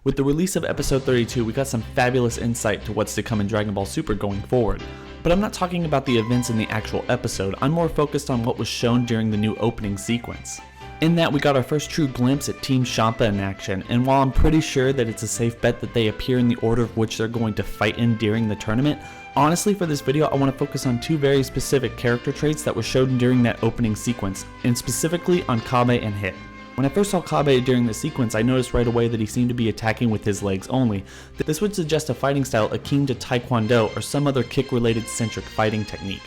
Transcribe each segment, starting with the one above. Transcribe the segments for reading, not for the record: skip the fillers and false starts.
With the release of episode 32, we got some fabulous insight to what's to come in Dragon Ball Super going forward. But I'm not talking about the events in the actual episode, I'm more focused on what was shown during the new opening sequence. In that, we got our first true glimpse at Team Champa in action, and while I'm pretty sure that it's a safe bet that they appear in the order of which they're going to fight in during the tournament, honestly for this video I want to focus on two very specific character traits that were shown during that opening sequence, and specifically on Kabe and Hit. When I first saw Kabe during the sequence, I noticed right away that he seemed to be attacking with his legs only. This would suggest a fighting style akin to Taekwondo or some other kick-related centric fighting technique.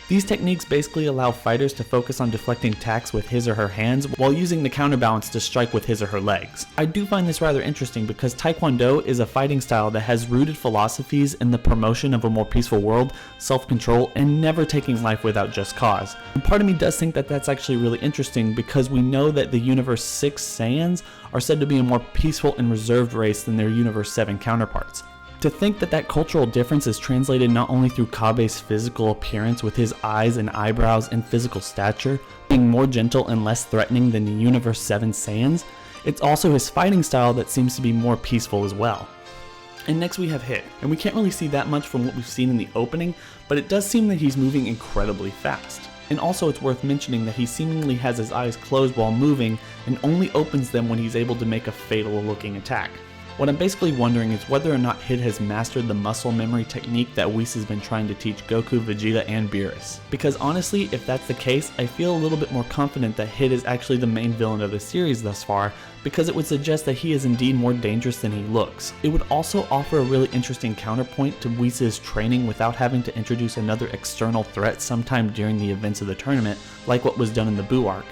These techniques basically allow fighters to focus on deflecting attacks with his or her hands while using the counterbalance to strike with his or her legs. I do find this rather interesting because Taekwondo is a fighting style that has rooted philosophies in the promotion of a more peaceful world, self-control, and never taking life without just cause. And part of me does think that that's actually really interesting because we know that the Universe 6 Saiyans are said to be a more peaceful and reserved race than their Universe 7 counterparts. To think that that cultural difference is translated not only through Kabe's physical appearance with his eyes and eyebrows and physical stature being more gentle and less threatening than the Universe 7 Saiyans, it's also his fighting style that seems to be more peaceful as well. And next we have Hit, and we can't really see that much from what we've seen in the opening, but it does seem that he's moving incredibly fast. And also it's worth mentioning that he seemingly has his eyes closed while moving and only opens them when he's able to make a fatal looking attack. What I'm basically wondering is whether or not Hit has mastered the muscle memory technique that Whis has been trying to teach Goku, Vegeta, and Beerus. Because honestly, if that's the case, I feel a little bit more confident that Hit is actually the main villain of the series thus far, because it would suggest that he is indeed more dangerous than he looks. It would also offer a really interesting counterpoint to Whis' training without having to introduce another external threat sometime during the events of the tournament, like what was done in the Buu arc.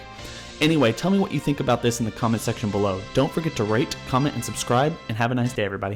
Anyway, tell me what you think about this in the comment section below. Don't forget to rate, comment, and subscribe, and have a nice day, everybody.